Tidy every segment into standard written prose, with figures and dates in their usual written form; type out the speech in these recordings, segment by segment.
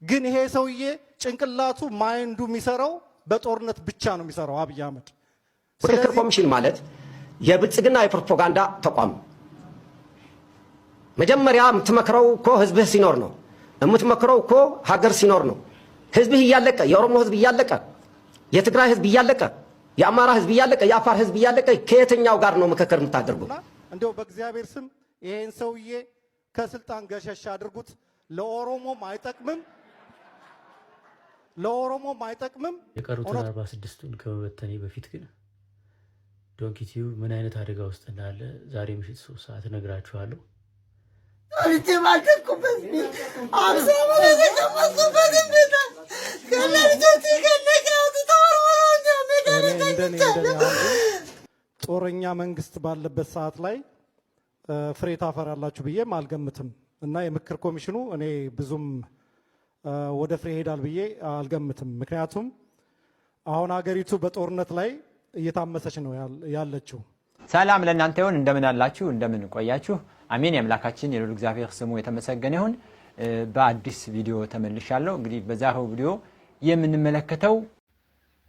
ግን ይሄ ሰውዬ ጭንቅላቱ ማይንዱ የሚሰራው በጦርነት ብቻ ነው የሚሰራው አብይ አህመድ። ምክክር ኮሚሽን ማለት የብልጽግና የፕሮፓጋንዳ ተቋም መጀመሪያ የምትመክረው እኮ ህዝብህ ሲኖር ነው። የምትመክረው እኮ ሀገር ሲኖር ነው። ህዝብህ እያለቀ የኦሮሞ ህዝብ እያለቀ የትግራይ ህዝብ እያለቀ የአማራ ህዝብ እያለቀ የአፋር ህዝብ እያለቀ ከየትኛው ጋር ነው ምክክር የምታደርጉት? እንደው በእግዚአብሔር ስም ይሄን ሰውዬ ከስልጣን ገሸሽ አድርጉት። ለኦሮሞም አይጠቅምም። የቀሩትን 46ቱን ከመበተኔ በፊት ግን ዶንኪ ቲዩብ ምን አይነት አደጋ ውስጥ እንዳለ ዛሬ ምሽት 3 ሰዓት እነግራችኋለሁ። ጦረኛ መንግስት ባለበት ሰዓት ላይ ፍሬ ታፈራላችሁ ብዬም አልገምትም እና የምክክር ኮሚሽኑ እኔ ብዙም ወደ ፍሬ ሄዳል ብዬ አልገምትም። ምክንያቱም አሁን ሀገሪቱ በጦርነት ላይ እየታመሰች ነው ያለችው። ሰላም ለእናንተ ይሁን። እንደምን አላችሁ? እንደምን ቆያችሁ? አሜን። የአምላካችን የልዑል እግዚአብሔር ስሙ የተመሰገነ ይሁን። በአዲስ ቪዲዮ ተመልሻለሁ። እንግዲህ በዛሬው ቪዲዮ የምንመለከተው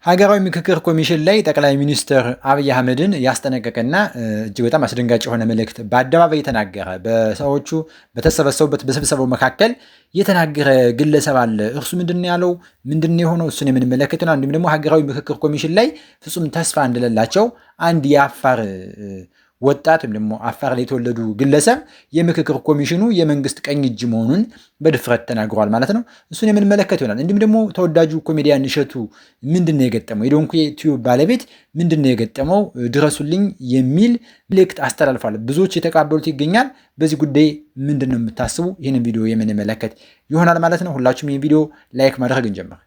ሀገራዊ ምክክር ኮሚሽን ላይ ጠቅላይ ሚኒስትር አብይ አህመድን ያስጠነቀቀና እጅግ በጣም አስደንጋጭ የሆነ መልእክት በአደባባይ የተናገረ በሰዎቹ በተሰበሰቡበት በስብሰባው መካከል የተናገረ ግለሰብ አለ። እርሱ ምንድን ያለው ምንድን የሆነው እሱን የምንመለከት ነው። እንዲሁም ደግሞ ሀገራዊ ምክክር ኮሚሽን ላይ ፍጹም ተስፋ እንደሌላቸው አንድ የአፋር ወጣት ወይም ደግሞ አፋር ላይ የተወለዱ ግለሰብ የምክክር ኮሚሽኑ የመንግስት ቀኝ እጅ መሆኑን በድፍረት ተናግሯል ማለት ነው። እሱን የምንመለከት ይሆናል። እንዲሁም ደግሞ ተወዳጁ ኮሜዲያን እሸቱ ምንድነው የገጠመው፣ የዶንኪ ቲዩብ ባለቤት ምንድነው የገጠመው ድረሱልኝ የሚል መልእክት አስተላልፏል። ብዙዎች የተቀበሉት ይገኛል። በዚህ ጉዳይ ምንድነው የምታስቡ? ይህንን ቪዲዮ የምንመለከት ይሆናል ማለት ነው። ሁላችሁም ይህን ቪዲዮ ላይክ ማድረግ እንጀምር።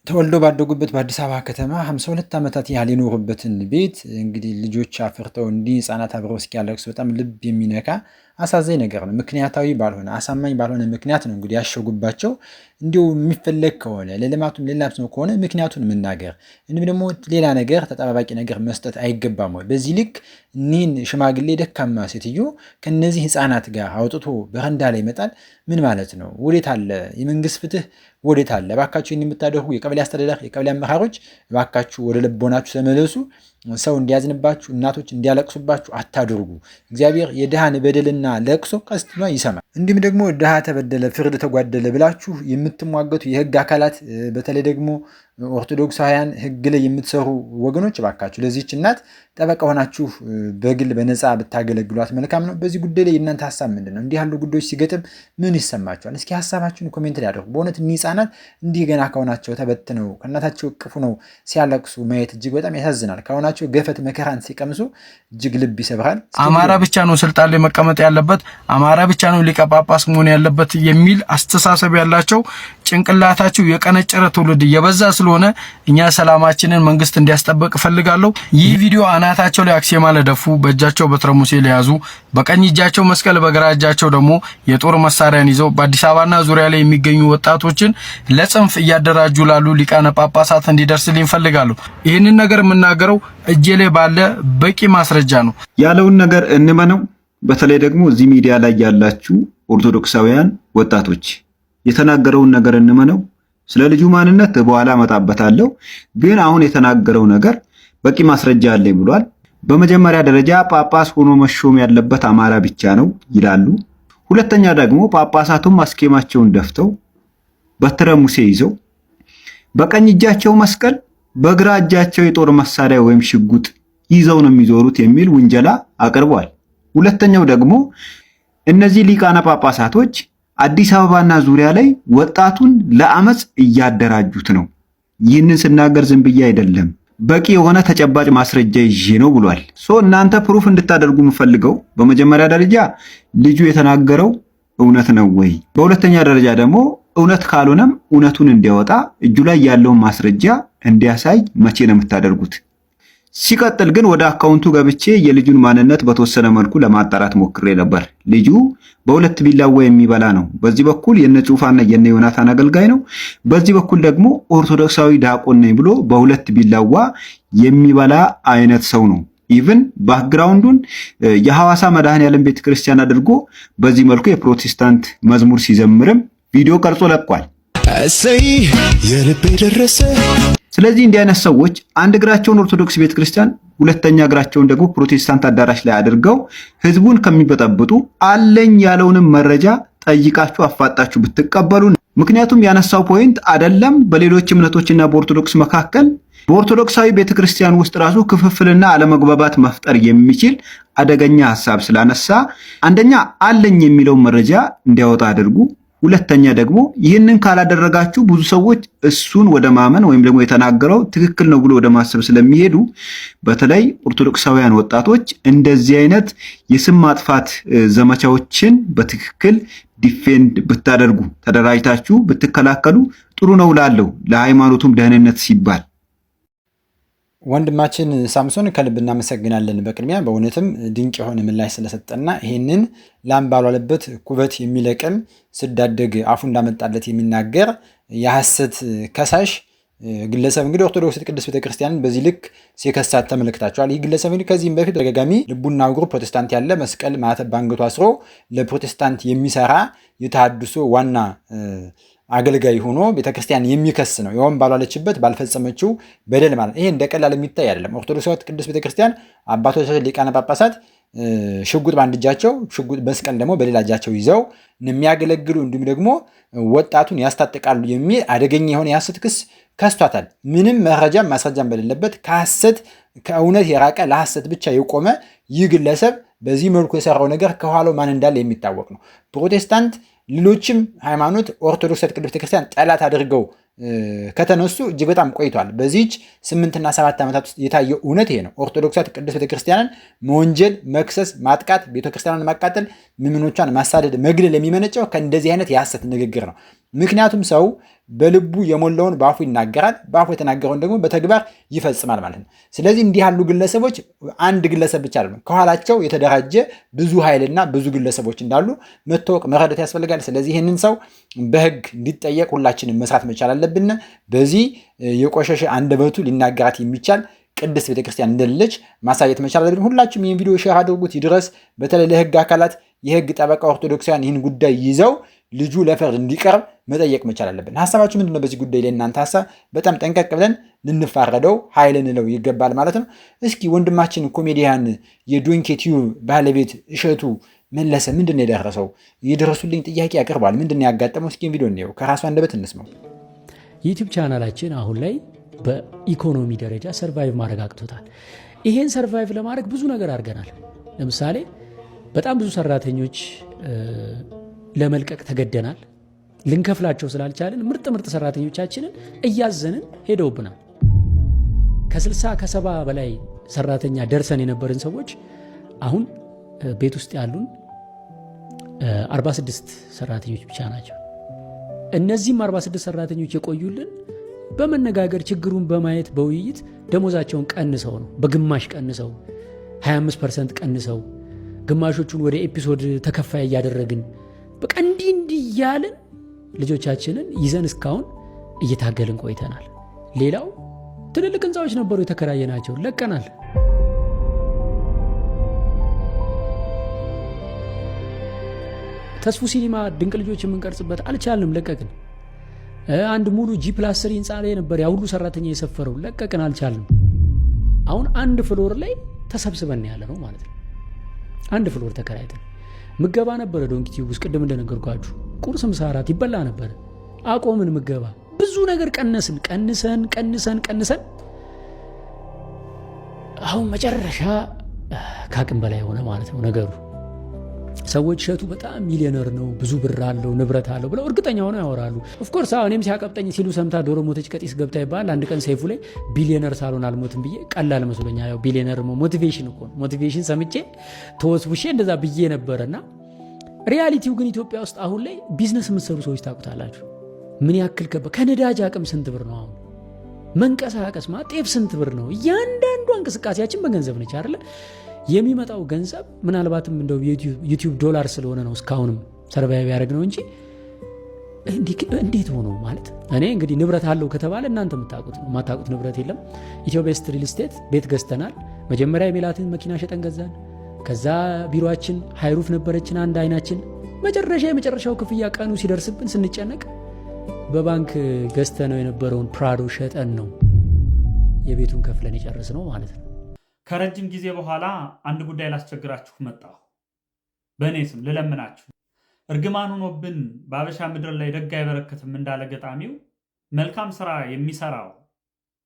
ተወልደው ባደጉበት በአዲስ አበባ ከተማ 52 ዓመታት ያህል የኖሩበትን ቤት እንግዲህ ልጆች አፍርተው እንዲህ ህፃናት አብረው እስኪያለቅሱ በጣም ልብ የሚነካ አሳዛኝ ነገር ነው። ምክንያታዊ ባልሆነ አሳማኝ ባልሆነ ምክንያት ነው እንግዲህ ያሸጉባቸው። እንዲሁ የሚፈለግ ከሆነ ለልማቱም ለላምም ከሆነ ምክንያቱን መናገር እንዲሁም ደግሞ ሌላ ነገር ተጠባባቂ ነገር መስጠት አይገባም ወይ? በዚህ ልክ እኒህን ሽማግሌ ደካማ ሴትዮ ከነዚህ ህፃናት ጋር አውጥቶ በረንዳ ላይ ይመጣል ምን ማለት ነው? ወዴት አለ የመንግስት ፍትህ? ወዴት አለ? እባካችሁ የምታደርጉ የቀበሌ አስተዳደር የቀበሌ አመራሮች እባካችሁ ወደ ልቦናችሁ ተመለሱ። ሰው እንዲያዝንባችሁ እናቶች እንዲያለቅሱባችሁ አታድርጉ። እግዚአብሔር የድሃን በደልና ለቅሶ ቀስት ይሰማል። እንዲሁም ደግሞ ድሃ ተበደለ ፍርድ ተጓደለ ብላችሁ የምትሟገቱ የህግ አካላት በተለይ ደግሞ ኦርቶዶክሳውያን ህግ ላይ የምትሰሩ ወገኖች እባካችሁ ለዚህች እናት ጠበቃ ሆናችሁ በግል በነፃ ብታገለግሏት መልካም ነው። በዚህ ጉዳይ ላይ የእናንተ ሀሳብ ምንድነው? እንዲህ ያሉ ጉዳዮች ሲገጥም ምን ይሰማችኋል? እስኪ ሀሳባችሁን ኮሜንት ላይ አድርጉ። በእውነት እኒህ ህፃናት እንዲህ ገና ከሆናቸው ተበትነው ከእናታቸው እቅፉ ነው ሲያለቅሱ ማየት እጅግ በጣም ያሳዝናል። ከሆናቸው ገፈት መከራን ሲቀምሱ እጅግ ልብ ይሰብራል። አማራ ብቻ ነው ስልጣን ላይ መቀመጥ ያለበት፣ አማራ ብቻ ነው ሊቀ ጳጳስ መሆን ያለበት የሚል አስተሳሰብ ያላቸው ጭንቅላታቸው የቀነጨረ ትውልድ እየበዛ ስለሆነ እኛ ሰላማችንን መንግስት እንዲያስጠብቅ ፈልጋለሁ። ይህ ቪዲዮ አናታቸው ላይ አክሲማ ለደፉ፣ በእጃቸው በትረ ሙሴ ለያዙ፣ በቀኝ እጃቸው መስቀል በግራ እጃቸው ደግሞ የጦር መሳሪያን ይዘው በአዲስ አበባና ዙሪያ ላይ የሚገኙ ወጣቶችን ለጽንፍ እያደራጁ ላሉ ሊቃነ ጳጳሳት እንዲደርስልኝ ፈልጋለሁ። ይህንን ነገር የምናገረው እጄ ላይ ባለ በቂ ማስረጃ ነው። ያለውን ነገር እንመነው። በተለይ ደግሞ እዚህ ሚዲያ ላይ ያላችሁ ኦርቶዶክሳውያን ወጣቶች የተናገረውን ነገር እንመነው። ስለ ልጁ ማንነት በኋላ አመጣበታለሁ፣ ግን አሁን የተናገረው ነገር በቂ ማስረጃ አለኝ ብሏል። በመጀመሪያ ደረጃ ጳጳስ ሆኖ መሾም ያለበት አማራ ብቻ ነው ይላሉ። ሁለተኛ ደግሞ ጳጳሳቱም አስኬማቸውን ደፍተው በትረ ሙሴ ይዘው በቀኝ እጃቸው መስቀል በግራ እጃቸው የጦር መሳሪያ ወይም ሽጉጥ ይዘው ነው የሚዞሩት የሚል ውንጀላ አቅርቧል። ሁለተኛው ደግሞ እነዚህ ሊቃነ ጳጳሳቶች አዲስ አበባና ዙሪያ ላይ ወጣቱን ለአመጽ እያደራጁት ነው። ይህንን ስናገር ዝም ብዬ አይደለም፣ በቂ የሆነ ተጨባጭ ማስረጃ ይዤ ነው ብሏል። እናንተ ፕሩፍ እንድታደርጉ የምፈልገው በመጀመሪያ ደረጃ ልጁ የተናገረው እውነት ነው ወይ? በሁለተኛ ደረጃ ደግሞ እውነት ካልሆነም እውነቱን እንዲያወጣ እጁ ላይ ያለውን ማስረጃ እንዲያሳይ መቼ ነው የምታደርጉት? ሲቀጥል ግን ወደ አካውንቱ ገብቼ የልጁን ማንነት በተወሰነ መልኩ ለማጣራት ሞክሬ ነበር። ልጁ በሁለት ቢላዋ የሚበላ ነው። በዚህ በኩል የነ ጩፋና የነ ዮናታን አገልጋይ ነው። በዚህ በኩል ደግሞ ኦርቶዶክሳዊ ዲያቆን ነኝ ብሎ በሁለት ቢላዋ የሚበላ አይነት ሰው ነው። ኢቭን ባክግራውንዱን የሐዋሳ መድኃኔዓለም ቤተክርስቲያን አድርጎ በዚህ መልኩ የፕሮቴስታንት መዝሙር ሲዘምርም ቪዲዮ ቀርጾ ለቋል። እሰይ የልቤ ደረሰ። ስለዚህ እንዲህ አይነት ሰዎች አንድ እግራቸውን ኦርቶዶክስ ቤተክርስቲያን ሁለተኛ እግራቸውን ደግሞ ፕሮቴስታንት አዳራሽ ላይ አድርገው ህዝቡን ከሚበጠብጡ አለኝ ያለውንም መረጃ ጠይቃችሁ አፋጣችሁ ብትቀበሉ። ምክንያቱም ያነሳው ፖይንት አይደለም በሌሎች እምነቶችና በኦርቶዶክስ መካከል በኦርቶዶክሳዊ ቤተክርስቲያን ውስጥ ራሱ ክፍፍልና አለመግባባት መፍጠር የሚችል አደገኛ ሐሳብ ስላነሳ አንደኛ አለኝ የሚለው መረጃ እንዲያወጣ አድርጉ። ሁለተኛ ደግሞ ይህንን ካላደረጋችሁ ብዙ ሰዎች እሱን ወደ ማመን ወይም ደግሞ የተናገረው ትክክል ነው ብሎ ወደ ማሰብ ስለሚሄዱ በተለይ ኦርቶዶክሳውያን ወጣቶች እንደዚህ አይነት የስም ማጥፋት ዘመቻዎችን በትክክል ዲፌንድ ብታደርጉ ተደራጅታችሁ ብትከላከሉ ጥሩ ነው ላለው ለሃይማኖቱም ደህንነት ሲባል። ወንድማችን ሳምሶን ከልብ እናመሰግናለን። በቅድሚያ በእውነትም ድንቅ የሆነ ምላሽ ስለሰጠና ይህንን ላም ባልዋለበት ኩበት የሚለቅም ስዳደግ አፉ እንዳመጣለት የሚናገር የሐሰት ከሳሽ ግለሰብ እንግዲህ ኦርቶዶክስ ቅድስት ቤተክርስቲያንን በዚህ ልክ ሲከሳት ተመልክታችኋል። ይህ ግለሰብ እንግዲህ ከዚህም በፊት ተደጋጋሚ ልቡና እግሩ ፕሮቴስታንት ያለ መስቀል ማተብ ባንገቱ አስሮ ለፕሮቴስታንት የሚሰራ የተሐድሶ ዋና አገልጋይ ሆኖ ቤተክርስቲያን የሚከስ ነው። ይኸውም ባልዋለችበት ባልፈጸመችው በደል ማለት ይሄ እንደቀላል የሚታይ አይደለም። ኦርቶዶክሳዊት ቅድስት ቤተክርስቲያን አባቶቻችን ሊቃነ ጳጳሳት ሽጉጥ በአንድ እጃቸው ሽጉጥ መስቀል ደግሞ በሌላ እጃቸው ይዘው የሚያገለግሉ እንዲሁም ደግሞ ወጣቱን ያስታጥቃሉ የሚል አደገኛ የሆነ የሐሰት ክስ ከስቷታል። ምንም መረጃም ማስረጃም በሌለበት ከሐሰት ከእውነት የራቀ ለሐሰት ብቻ የቆመ ይህ ግለሰብ በዚህ መልኩ የሰራው ነገር ከኋላው ማን እንዳለ የሚታወቅ ነው። ፕሮቴስታንት ሌሎችም ሃይማኖት ኦርቶዶክሳዊት ቅድስት ቤተክርስቲያን ጠላት አድርገው ከተነሱ እጅግ በጣም ቆይቷል። በዚህች 8 እና 7 ዓመታት ውስጥ የታየው እውነት ይሄ ነው። ኦርቶዶክሳዊት ቅድስት ቤተክርስቲያንን መወንጀል፣ መክሰስ፣ ማጥቃት፣ ቤተክርስቲያንን ማቃጠል፣ ምዕመኖቿን ማሳደድ፣ መግደል የሚመነጨው ከእንደዚህ አይነት የሐሰት ንግግር ነው። ምክንያቱም ሰው በልቡ የሞላውን በአፉ ይናገራል፣ በአፉ የተናገረውን ደግሞ በተግባር ይፈጽማል ማለት ነው። ስለዚህ እንዲህ ያሉ ግለሰቦች አንድ ግለሰብ ብቻ አይደለም፣ ከኋላቸው የተደራጀ ብዙ ኃይልና ብዙ ግለሰቦች እንዳሉ መታወቅ መረዳት ያስፈልጋል። ስለዚህ ይህንን ሰው በሕግ እንዲጠየቅ ሁላችንም መስራት መቻል አለብን። በዚህ የቆሸሸ አንደበቱ ሊናገራት የሚቻል ቅድስት ቤተክርስቲያን እንደሌለች ማሳየት መቻል አለብን። ሁላችሁም ይህን ቪዲዮ ሼር አድርጉት፣ ይድረስ። በተለይ ለሕግ አካላት የሕግ ጠበቃ ኦርቶዶክሳውያን ይህን ጉዳይ ይዘው ልጁ ለፍርድ እንዲቀርብ መጠየቅ መቻል አለብን። ሀሳባችሁ ምንድነው? በዚህ ጉዳይ ላይ እናንተ ሀሳብ በጣም ጠንቀቅ ብለን ልንፋረደው ኃይል ልንለው ይገባል ማለት ነው። እስኪ ወንድማችን ኮሜዲያን የዶንኪ ቲዩብ ባለቤት እሸቱ መለሰ ምንድን ነው የደረሰው? የደረሱልኝ ጥያቄ ያቀርባል። ምንድን ነው ያጋጠመው? እስኪ ቪዲዮ እንየው፣ ከራሱ አንደበት እንስማው። ዩቲዩብ ቻናላችን አሁን ላይ በኢኮኖሚ ደረጃ ሰርቫይቭ ማድረግ አቅቶታል። ይሄን ሰርቫይቭ ለማድረግ ብዙ ነገር አድርገናል። ለምሳሌ በጣም ብዙ ሰራተኞች ለመልቀቅ ተገደናል። ልንከፍላቸው ስላልቻልን ምርጥ ሰራተኞቻችንን እያዘንን ሄደውብናል። ከ60 ከ70 በላይ ሰራተኛ ደርሰን የነበርን ሰዎች አሁን ቤት ውስጥ ያሉን 46 ሰራተኞች ብቻ ናቸው። እነዚህም 46 ሰራተኞች የቆዩልን በመነጋገር ችግሩን በማየት በውይይት ደሞዛቸውን ቀንሰው ነው። በግማሽ ቀንሰው 25% ቀንሰው ግማሾቹን ወደ ኤፒሶድ ተከፋይ እያደረግን በቃ እንዲህ እያልን ልጆቻችንን ይዘን እስካሁን እየታገልን ቆይተናል። ሌላው ትልልቅ ህንፃዎች ነበሩ የተከራየናቸው፣ ለቀናል። ተስፉ ሲኒማ ድንቅ ልጆች የምንቀርጽበት አልቻልንም፣ ለቀቅን። አንድ ሙሉ G+3 ህንፃ ላይ ነበር ያ ሁሉ ሰራተኛ የሰፈረው፣ ለቀቅን፣ አልቻልንም። አሁን አንድ ፍሎር ላይ ተሰብስበን ያለ ነው ማለት ነው። አንድ ፍሎር ተከራይተን ምገባ ነበረ። ዶንኪ ቲዩብ ውስጥ ቅድም እንደነገርኳችሁ ቁርስ፣ ምሳ፣ እራት ይበላ ነበረ። አቆምን ምገባ። ብዙ ነገር ቀንሰን አሁን መጨረሻ ከአቅም በላይ ሆነ ማለት ነው ነገሩ። ሰዎች እሸቱ በጣም ሚሊዮነር ነው፣ ብዙ ብር አለው፣ ንብረት አለው ብለው እርግጠኛ ሆነው ያወራሉ። ኦፍኮርስ እኔም ሲያቀብጠኝ ሲሉ ሰምታ ዶሮ ሞተች ቀጢስ ገብታ ይባል። አንድ ቀን ሰይፉ ላይ ቢሊዮነር ሳልሆን አልሞትም ብዬ ቀላል መስሎኛ። ያው ቢሊዮነር ሞቲቬሽን እኮ ነው። ሞቲቬሽን ሰምቼ ተወስውሼ እንደዛ ብዬ ነበረና ሪያሊቲው ግን ኢትዮጵያ ውስጥ አሁን ላይ ቢዝነስ የምትሰሩ ሰዎች ታውቁታላችሁ ምን ያክል ከነዳጅ አቅም ስንት ብር ነው አሁን መንቀሳቀስ ጤፍ ስንት ብር ነው? እያንዳንዱ እንቅስቃሴያችን በገንዘብ ነች አይደለ? የሚመጣው ገንዘብ ምናልባትም እንደው ዩቲዩብ ዶላር ስለሆነ ነው እስካሁንም ሰርቫይቭ ያደረግ ነው እንጂ እንዴት ሆኖ ማለት እኔ እንግዲህ ንብረት አለው ከተባለ እናንተ የምታውቁት ነው። የማታውቁት ንብረት የለም። ኢትዮ ቤስት ሪል ስቴት ቤት ገዝተናል። መጀመሪያ የሜላትን መኪና ሸጠን ገዛን። ከዛ ቢሮአችን ሃይሩፍ ነበረችን አንድ አይናችን። የመጨረሻው ክፍያ ቀኑ ሲደርስብን ስንጨነቅ በባንክ ገዝተነው የነበረውን ፕራዶ ሸጠን ነው የቤቱን ከፍለን የጨረስ ነው ማለት ነው። ከረጅም ጊዜ በኋላ አንድ ጉዳይ ላስቸግራችሁ መጣሁ። በእኔ ስም ልለምናችሁ። እርግማን ሆኖብን በአበሻ ምድር ላይ ደግ አይበረክትም እንዳለ ገጣሚው መልካም ስራ የሚሰራው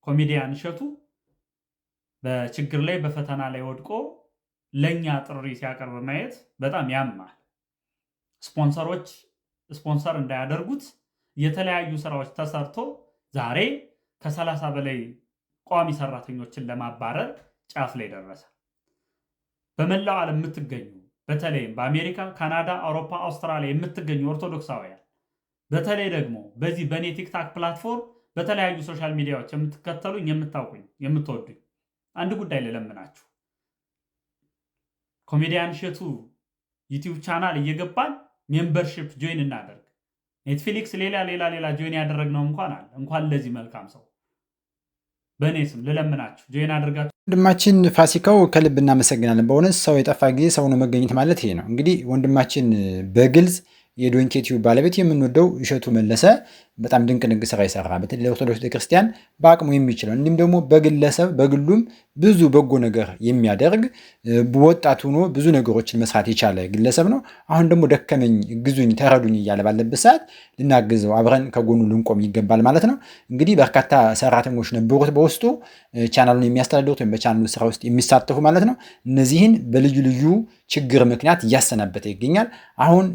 ኮሜዲያን እሸቱ በችግር ላይ በፈተና ላይ ወድቆ ለኛ ጥሪ ሲያቀርብ ማየት በጣም ያማል። ስፖንሰሮች ስፖንሰር እንዳያደርጉት የተለያዩ ስራዎች ተሰርቶ ዛሬ ከ30 በላይ ቋሚ ሰራተኞችን ለማባረር ጫፍ ላይ ደረሰ። በመላው ዓለም የምትገኙ በተለይም በአሜሪካ፣ ካናዳ፣ አውሮፓ፣ አውስትራሊያ የምትገኙ ኦርቶዶክሳውያን በተለይ ደግሞ በዚህ በኔ ቲክታክ ፕላትፎርም በተለያዩ ሶሻል ሚዲያዎች የምትከተሉኝ፣ የምታውቁኝ፣ የምትወዱኝ አንድ ጉዳይ ልለምናችሁ። ኮሜዲያን እሸቱ ዩቲዩብ ቻናል እየገባን ሜምበርሺፕ ጆይን እናደርግ። ኔትፍሊክስ ሌላ ጆይን ያደረግነው እንኳን ለዚህ መልካም ሰው በእኔ ስም ልለምናችሁ ጆይን አድርጋችሁ። ወንድማችን ፋሲካው ከልብ እናመሰግናለን። በእውነት ሰው የጠፋ ጊዜ ሰው ነው መገኘት ማለት ይሄ ነው። እንግዲህ ወንድማችን በግልጽ የዶንኪ ቲዩብ ባለቤት የምንወደው እሸቱ መለሰ በጣም ድንቅ ስራ ይሰራ። በተለይ ለኦርቶዶክስ ቤተክርስቲያን በአቅሙ የሚችለው እንዲሁም ደግሞ በግለሰብ በግሉም ብዙ በጎ ነገር የሚያደርግ ወጣት ሆኖ ብዙ ነገሮችን መስራት የቻለ ግለሰብ ነው። አሁን ደግሞ ደከመኝ፣ ግዙኝ፣ ተረዱኝ እያለ ባለበት ሰዓት ልናግዘው፣ አብረን ከጎኑ ልንቆም ይገባል ማለት ነው። እንግዲህ በርካታ ሰራተኞች ነበሩት በውስጡ ቻናሉን የሚያስተዳድሩት ወይም በቻናሉ ስራ ውስጥ የሚሳተፉ ማለት ነው። እነዚህን በልዩ ልዩ ችግር ምክንያት እያሰናበተ ይገኛል። አሁን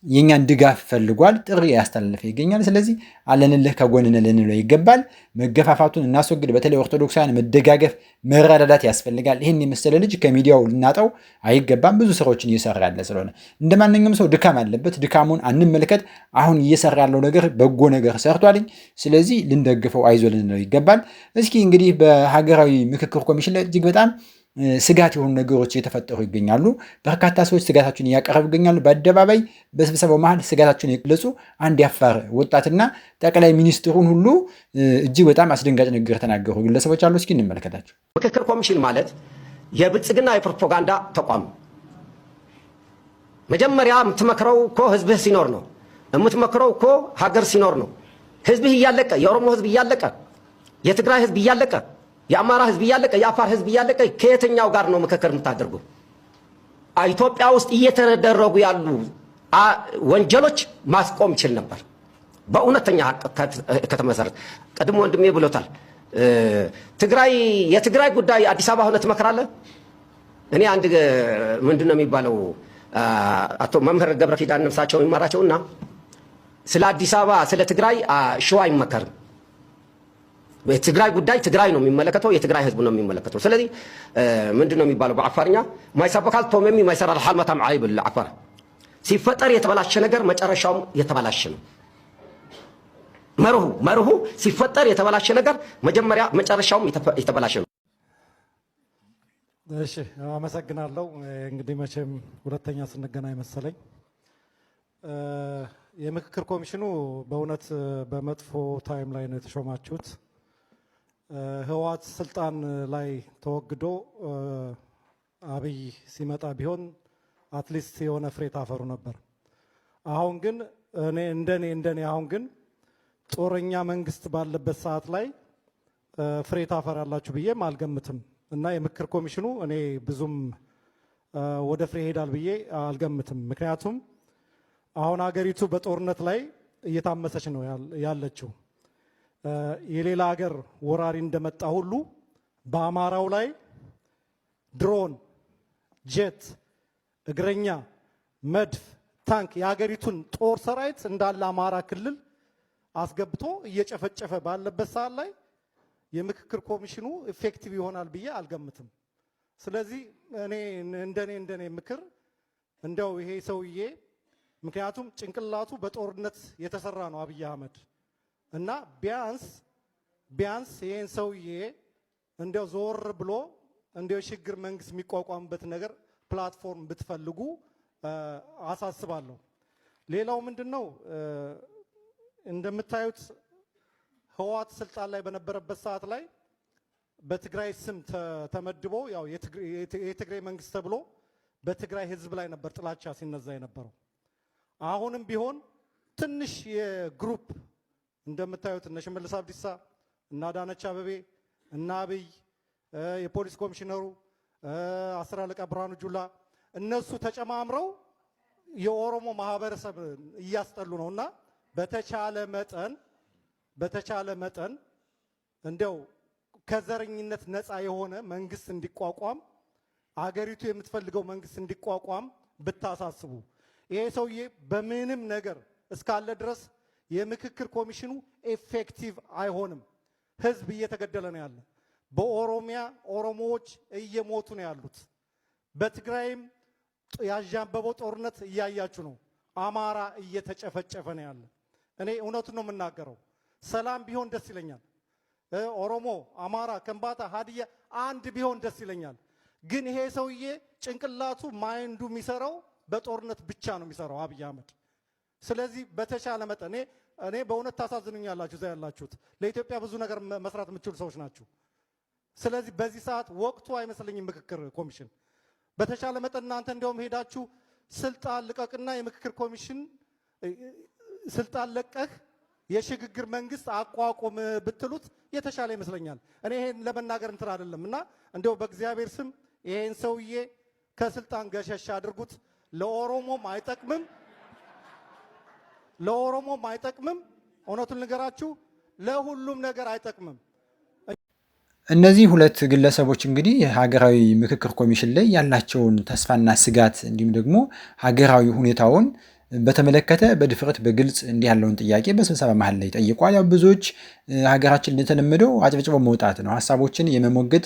የእኛን ድጋፍ ፈልጓል፣ ጥሪ ያስተላለፈ ይገኛል። ስለዚህ አለንልህ ከጎንነ ልንለው ይገባል። መገፋፋቱን እናስወግድ። በተለይ ኦርቶዶክሳውያን መደጋገፍ፣ መረዳዳት ያስፈልጋል። ይህን የመሰለ ልጅ ከሚዲያው ልናጣው አይገባም። ብዙ ስራዎችን እየሰራ ያለ ስለሆነ እንደ ማንኛውም ሰው ድካም አለበት። ድካሙን አንመልከት። አሁን እየሰራ ያለው ነገር በጎ ነገር ሰርቷልኝ። ስለዚህ ልንደግፈው፣ አይዞ ልንለው ይገባል። እስኪ እንግዲህ በሀገራዊ ምክክር ኮሚሽን ላይ እጅግ በጣም ስጋት የሆኑ ነገሮች እየተፈጠሩ ይገኛሉ። በርካታ ሰዎች ስጋታቸውን እያቀረቡ ይገኛሉ። በአደባባይ በስብሰባው መሀል ስጋታቸውን የገለጹ አንድ የአፋር ወጣትና ጠቅላይ ሚኒስትሩን ሁሉ እጅግ በጣም አስደንጋጭ ነገር ተናገሩ ግለሰቦች አሉ። እስኪ እንመለከታቸው። ምክክር ኮሚሽን ማለት የብልጽግና የፕሮፓጋንዳ ተቋም። መጀመሪያ የምትመክረው እኮ ህዝብህ ሲኖር ነው። የምትመክረው እኮ ሀገር ሲኖር ነው። ህዝብህ እያለቀ፣ የኦሮሞ ህዝብ እያለቀ፣ የትግራይ ህዝብ እያለቀ፣ የአማራ ህዝብ እያለቀ፣ የአፋር ህዝብ እያለቀ ከየትኛው ጋር ነው ምክክር የምታደርጉ? ኢትዮጵያ ውስጥ እየተደረጉ ያሉ ወንጀሎች ማስቆም ይችል ነበር በእውነተኛ ሀቅ ከተመሰረተ። ቀድሞ ወንድሜ ብሎታል። የትግራይ ጉዳይ አዲስ አበባ ሆነ ትመክራለህ? እኔ አንድ ምንድነው የሚባለው አቶ መምህር ገብረ ኪዳን ነፍሳቸው ይማራቸውና ስለ አዲስ አበባ ስለ ትግራይ ሸዋ አይመከርም። የትግራይ ጉዳይ ትግራይ ነው የሚመለከተው፣ የትግራይ ህዝብ ነው የሚመለከተው። ስለዚህ ምንድነው የሚባለው በአፋርኛ ማይሳበካል ቶመሚ ማይሰራ ለሐልማታ ማይብ ለአፋር ሲፈጠር የተበላሸ ነገር መጨረሻውም የተበላሸ ነው። መርሁ ሲፈጠር የተበላሸ ነገር መጀመሪያ መጨረሻውም የተበላሸ ነው። እሺ አመሰግናለሁ። እንግዲህ መቼም ሁለተኛ ስንገናኝ መሰለኝ። የምክክር ኮሚሽኑ በእውነት በመጥፎ ታይም ላይ ነው የተሾማችሁት። ህወሓት ስልጣን ላይ ተወግዶ አብይ ሲመጣ ቢሆን አትሊስት የሆነ ፍሬ ታፈሩ ነበር። አሁን ግን እንደኔ አሁን ግን ጦረኛ መንግስት ባለበት ሰዓት ላይ ፍሬ ታፈራላችሁ ብዬም አልገምትም እና የምክር ኮሚሽኑ እኔ ብዙም ወደ ፍሬ ይሄዳል ብዬ አልገምትም። ምክንያቱም አሁን ሀገሪቱ በጦርነት ላይ እየታመሰች ነው ያለችው። የሌላ ሀገር ወራሪ እንደመጣ ሁሉ በአማራው ላይ ድሮን፣ ጄት፣ እግረኛ፣ መድፍ፣ ታንክ የሀገሪቱን ጦር ሰራዊት እንዳለ አማራ ክልል አስገብቶ እየጨፈጨፈ ባለበት ሰዓት ላይ የምክክር ኮሚሽኑ ኢፌክቲቭ ይሆናል ብዬ አልገምትም። ስለዚህ እኔ እንደኔ ምክር እንደው ይሄ ሰውዬ ምክንያቱም ጭንቅላቱ በጦርነት የተሰራ ነው አብይ አህመድ እና ቢያንስ ይሄን ሰውዬ እንደው ዞር ብሎ እንደው ሽግግር መንግስት የሚቋቋምበት ነገር ፕላትፎርም ብትፈልጉ አሳስባለሁ። ሌላው ምንድነው እንደምታዩት ህወሓት ስልጣን ላይ በነበረበት ሰዓት ላይ በትግራይ ስም ተመድቦ ያው የትግራይ መንግስት ተብሎ በትግራይ ህዝብ ላይ ነበር ጥላቻ ሲነዛ የነበረው። አሁንም ቢሆን ትንሽ የግሩፕ እንደምታዩት እነ ሽመልስ አብዲሳ እና አዳነች አቤቤ እና አብይ የፖሊስ ኮሚሽነሩ 10 አለቃ ብርሃኑ ጁላ እነሱ ተጨማምረው የኦሮሞ ማህበረሰብ እያስጠሉ ነውና በተቻለ መጠን እንደው ከዘረኝነት ነፃ የሆነ መንግስት እንዲቋቋም አገሪቱ የምትፈልገው መንግስት እንዲቋቋም ብታሳስቡ። ይሄ ሰውዬ በምንም ነገር እስካለ ድረስ የምክክር ኮሚሽኑ ኤፌክቲቭ አይሆንም። ህዝብ እየተገደለ ነው ያለ። በኦሮሚያ ኦሮሞዎች እየሞቱ ነው ያሉት። በትግራይም ያዣበበው ጦርነት እያያችሁ ነው። አማራ እየተጨፈጨፈ ነው ያለ። እኔ እውነቱን ነው የምናገረው። ሰላም ቢሆን ደስ ይለኛል። ኦሮሞ፣ አማራ፣ ከምባታ፣ ሀዲያ አንድ ቢሆን ደስ ይለኛል። ግን ይሄ ሰውዬ ጭንቅላቱ ማይንዱ የሚሰራው በጦርነት ብቻ ነው የሚሰራው አብይ አህመድ። ስለዚህ በተቻለ መጠን እኔ በእውነት ታሳዝኑኛላችሁ እዛ ያላችሁት። ለኢትዮጵያ ብዙ ነገር መስራት የምትችሉ ሰዎች ናችሁ። ስለዚህ በዚህ ሰዓት ወቅቱ አይመስለኝም ምክክር ኮሚሽን። በተቻለ መጠን እናንተ እንደውም ሄዳችሁ ስልጣን ልቀቅና የምክክር ኮሚሽን ስልጣን ለቀህ የሽግግር መንግስት አቋቁም ብትሉት የተሻለ ይመስለኛል። እኔ ይሄን ለመናገር እንትን አይደለም እና እንደው በእግዚአብሔር ስም ይሄን ሰውዬ ከስልጣን ገሸሽ አድርጉት። ለኦሮሞም አይጠቅምም። እውነቱን ንገራችሁ፣ ለሁሉም ነገር አይጠቅምም። እነዚህ ሁለት ግለሰቦች እንግዲህ ሀገራዊ ምክክር ኮሚሽን ላይ ያላቸውን ተስፋና ስጋት እንዲሁም ደግሞ ሀገራዊ ሁኔታውን በተመለከተ በድፍረት በግልጽ እንዲህ ያለውን ጥያቄ በስብሰባ መሀል ላይ ጠይቋል። ያው ብዙዎች ሀገራችን እንደተለመደው አጭብጭቦ መውጣት ነው፣ ሀሳቦችን የመሞገት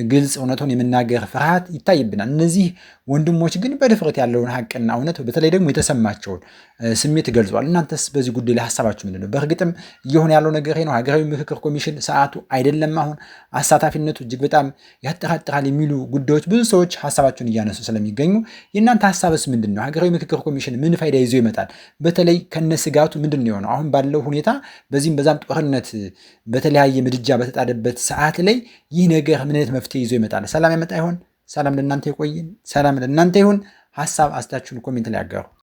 ግልጽ እውነቱን የመናገር ፍርሃት ይታይብናል። እነዚህ ወንድሞች ግን በድፍረት ያለውን ሀቅና እውነት በተለይ ደግሞ የተሰማቸውን ስሜት ገልጿል። እናንተስ በዚህ ጉዳይ ላይ ሀሳባችሁ ምንድን ነው? በእርግጥም እየሆነ ያለው ነገር ነው? ሀገራዊ ምክክር ኮሚሽን ሰዓቱ አይደለም? አሁን አሳታፊነቱ እጅግ በጣም ያጠራጥራል የሚሉ ጉዳዮች ብዙ ሰዎች ሀሳባቸውን እያነሱ ስለሚገኙ የእናንተ ሀሳብስ ምንድን ነው? ሀገራዊ ምክክር ኮሚሽን ምን ፋይዳ ይዞ ይመጣል? በተለይ ከነስጋቱ ምንድን ነው የሆነው? አሁን ባለው ሁኔታ በዚህም በዛም ጦርነት በተለያየ ምድጃ በተጣደበት ሰዓት ላይ ይህ ነገር ምን አይነት መፍትሄ ይዞ ይመጣል? ሰላም ያመጣ ይሆን? ሰላም ለእናንተ ይቆይን። ሰላም ለእናንተ ይሁን። ሀሳብ አስተያየታችሁን ኮሜንት ላይ አጋሩ።